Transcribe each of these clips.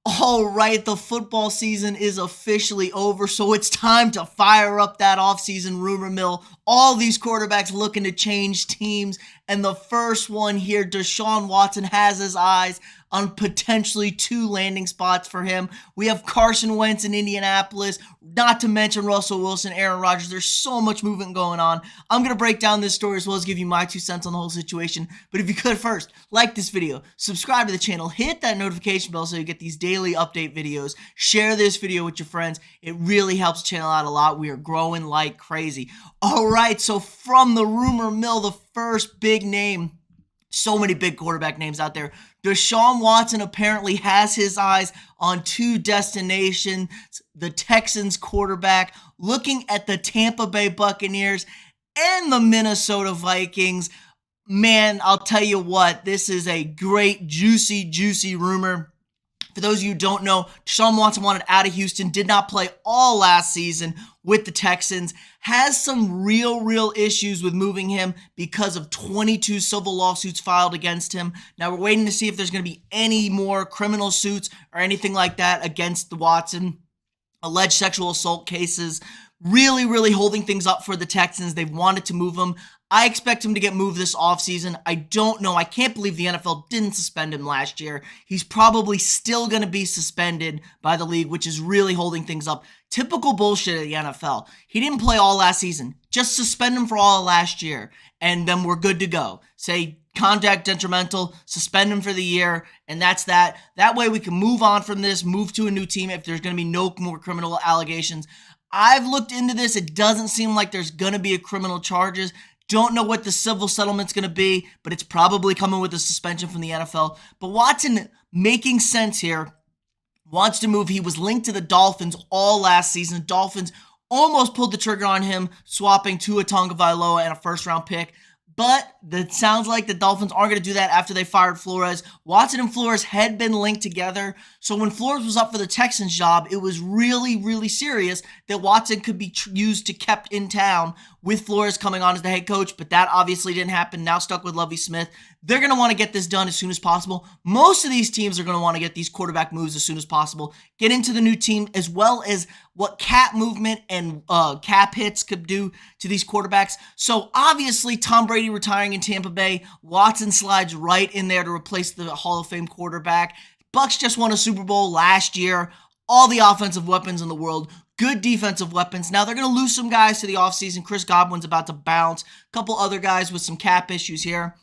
All right, the football season is officially over, so it's time to fire up that offseason rumor mill. All these quarterbacks looking to change teams, and the first one here, Deshaun Watson, has his eyes on potentially two landing spots for him. We have Carson Wentz in Indianapolis, not to mention Russell Wilson, Aaron Rodgers. There's so much movement going on. I'm going to break down this story as well as give you my 2 cents on the whole situation. But if you could first, like this video, subscribe to the channel, hit that notification bell so you get these daily update videos, share this video with your friends. It really helps the channel out a lot. We are growing like crazy. All right, so from the rumor mill, the first big name, so many big quarterback names out there. Deshaun Watson apparently has his eyes on two destinations. The Texans quarterback looking at the Tampa Bay Buccaneers and the Minnesota Vikings. Man, I'll tell you what, this is a great, juicy rumor. For those of you who don't know, Deshaun Watson wanted out of Houston, did not play all last season with the Texans, has some real issues with moving him because of 22 civil lawsuits filed against him. Now we're waiting to see if there's going to be any more criminal suits or anything like that against the Watson. Alleged sexual assault cases, really holding things up for the Texans. They've wanted to move him. I expect him to get moved this offseason. I don't know. I can't believe the NFL didn't suspend him last year. He's probably still going to be suspended by the league, which is really holding things up. Typical bullshit at the NFL. He didn't play all last season. Just suspend him for all of last year, and then we're good to go. Say contact detrimental, suspend him for the year, and that's that. That way we can move on from this, move to a new team if there's going to be no more criminal allegations. I've looked into this. It doesn't seem like there's going to be a criminal charges. Don't know what the civil settlement's going to be, but it's probably coming with a suspension from the NFL. But Watson, making sense here, wants to move. He was linked to the Dolphins all last season. The Dolphins almost pulled the trigger on him, swapping Tua Tagovailoa and a first-round pick. But it sounds like the Dolphins aren't going to do that after they fired Flores. Watson and Flores had been linked together. So when Flores was up for the Texans job, it was really serious that Watson could be used to kept in town with Flores coming on as the head coach. But that obviously didn't happen. Now stuck with Lovie Smith. They're going to want to get this done as soon as possible. Most of these teams are going to want to get these quarterback moves as soon as possible. Get into the new team, as well as what cap movement and cap hits could do to these quarterbacks. So obviously Tom Brady retiring in Tampa Bay, Watson slides right in there to replace the Hall of Fame quarterback. Bucs just won a Super Bowl last year. All the offensive weapons in the world, good defensive weapons. Now they're going to lose some guys to the offseason. Chris Godwin's about to bounce. A couple other guys with some cap issues here.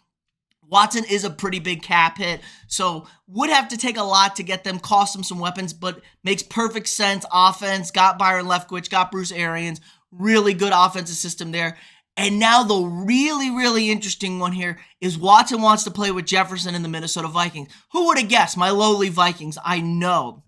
Watson is a pretty big cap hit, so would have to take a lot to get them, cost them some weapons, but makes perfect sense. Offense, got Byron Leftwich, got Bruce Arians, really good offensive system there. And now the really interesting one here is Watson wants to play with Jefferson and the Minnesota Vikings. Who would have guessed? My lowly Vikings, I know.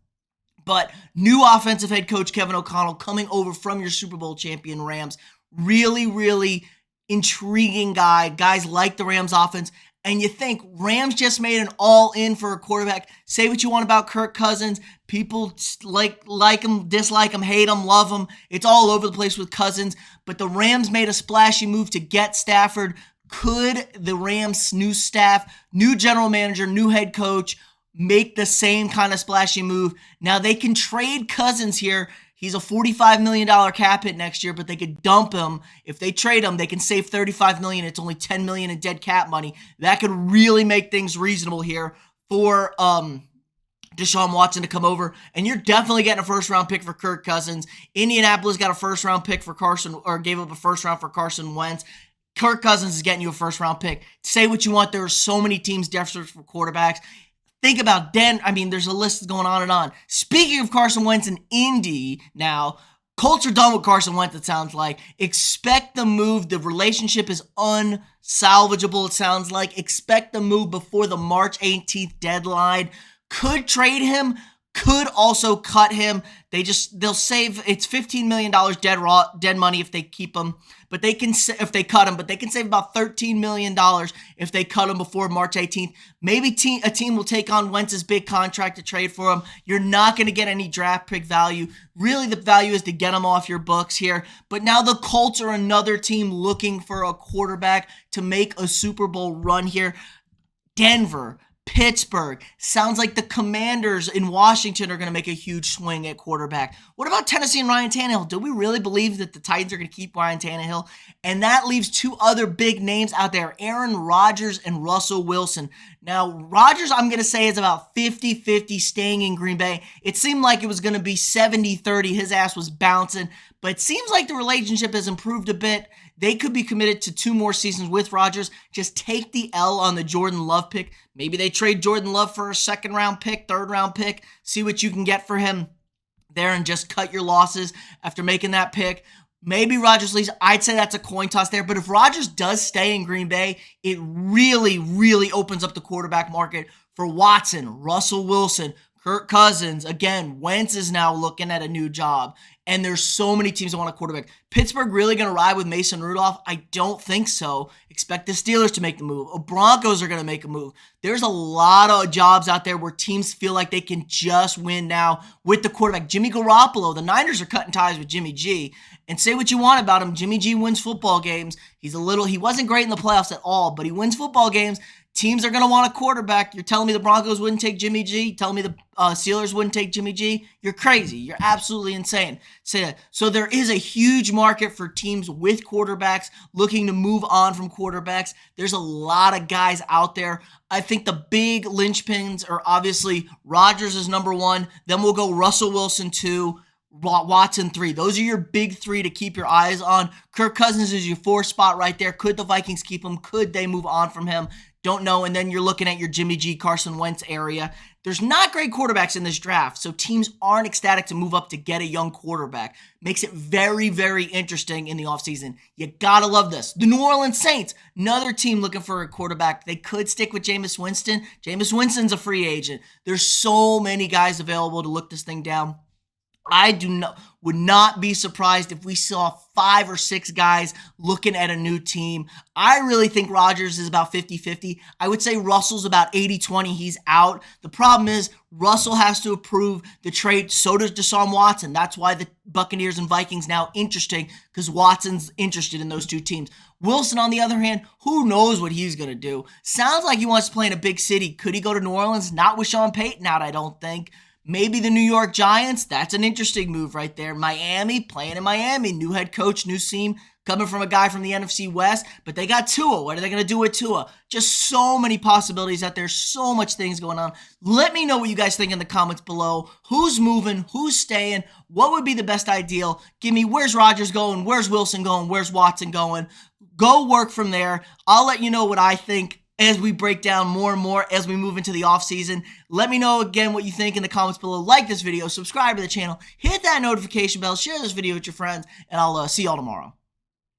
But new offensive head coach Kevin O'Connell coming over from your Super Bowl champion Rams. Really intriguing guy. Guys like the Rams offense. And you think Rams just made an all-in for a quarterback. Say what you want about Kirk Cousins. People like him, dislike him, hate him, love him. It's all over the place with Cousins. But the Rams made a splashy move to get Stafford. Could the Rams' new staff, new general manager, new head coach make the same kind of splashy move? Now they can trade Cousins here. He's a $45 million cap hit next year, but they could dump him. If they trade him, they can save $35 million. It's only $10 million in dead cap money. That could really make things reasonable here for Deshaun Watson to come over. And you're definitely getting a first-round pick for Kirk Cousins. Indianapolis got a first-round pick for Carson, or gave up a first-round for Carson Wentz. Kirk Cousins is getting you a first-round pick. Say what you want. There are so many teams desperate for quarterbacks. Think about there's a list going on and on. Speaking of Carson Wentz in Indy now, Colts are done with Carson Wentz, it sounds like. Expect the move. The relationship is unsalvageable, it sounds like. Expect the move before the March 18th deadline. Could trade him, could also cut him. They'll save, it's $15 million dead money if they keep him, but if they cut him, but they can save about $13 million if they cut him before March 18th. Maybe a team will take on Wentz's big contract to trade for him. You're not going to get any draft pick value. Really, the value is to get him off your books here. But now the Colts are another team looking for a quarterback to make a Super Bowl run here. Denver, Pittsburgh. Sounds like the Commanders in Washington are going to make a huge swing at quarterback. What about Tennessee and Ryan Tannehill? Do we really believe that the Titans are going to keep Ryan Tannehill? And that leaves two other big names out there, Aaron Rodgers and Russell Wilson. Now, Rodgers, I'm going to say, is about 50-50 staying in Green Bay. It seemed like it was going to be 70-30. His ass was bouncing. But it seems like the relationship has improved a bit. They could be committed to 2 more seasons with Rodgers. Just take the L on the Jordan Love pick. Maybe they trade Jordan Love for a 2nd-round pick, 3rd-round pick. See what you can get for him there and just cut your losses after making that pick. Maybe Rodgers leaves. I'd say that's a coin toss there. But if Rodgers does stay in Green Bay, it really, really opens up the quarterback market for Watson, Russell Wilson, Kirk Cousins. Again, Wentz is now looking at a new job. And there's so many teams that want a quarterback. Pittsburgh really going to ride with Mason Rudolph? I don't think so. Expect the Steelers to make the move. Broncos are going to make a move. There's a lot of jobs out there where teams feel like they can just win now with the quarterback. Jimmy Garoppolo, the Niners are cutting ties with Jimmy G. And say what you want about him, Jimmy G wins football games. He wasn't great in the playoffs at all, but he wins football games. Teams are going to want a quarterback. You're telling me the Broncos wouldn't take Jimmy G? You're telling me the Steelers wouldn't take Jimmy G? You're crazy. You're absolutely insane. So there is a huge market for teams with quarterbacks looking to move on from quarterbacks. There's a lot of guys out there. I think the big linchpins are obviously Rodgers is number 1. Then we'll go Russell Wilson 2. Watson 3. Those are your big 3 to keep your eyes on. Kirk Cousins is your 4th spot right there. Could the Vikings keep him? Could they move on from him? Don't know. And then you're looking at your Jimmy G, Carson Wentz area. There's not great quarterbacks in this draft, so teams aren't ecstatic to move up to get a young quarterback. Makes it very, very interesting in the offseason. You gotta love this. The New Orleans Saints, another team looking for a quarterback. They could stick with Jameis Winston. Jameis Winston's a free agent. There's so many guys available to look this thing down. I would not be surprised if we saw 5 or 6 guys looking at a new team. I really think Rodgers is about 50-50. I would say Russell's about 80-20. He's out. The problem is Russell has to approve the trade. So does Deshaun Watson. That's why the Buccaneers and Vikings now interesting, because Watson's interested in those 2 teams. Wilson, on the other hand, who knows what he's going to do? Sounds like he wants to play in a big city. Could he go to New Orleans? Not with Sean Payton out, I don't think. Maybe the New York Giants, that's an interesting move right there. Miami, playing in Miami, new head coach, new team, coming from a guy from the NFC West, but they got Tua. What are they going to do with Tua? Just so many possibilities out there, so much things going on. Let me know what you guys think in the comments below. Who's moving? Who's staying? What would be the best ideal? Give me, where's Rodgers going? Where's Wilson going? Where's Watson going? Go work from there. I'll let you know what I think as we break down more and more as we move into the offseason. Let me know again what you think in the comments below. Like this video, subscribe to the channel, hit that notification bell, share this video with your friends, and I'll see y'all tomorrow.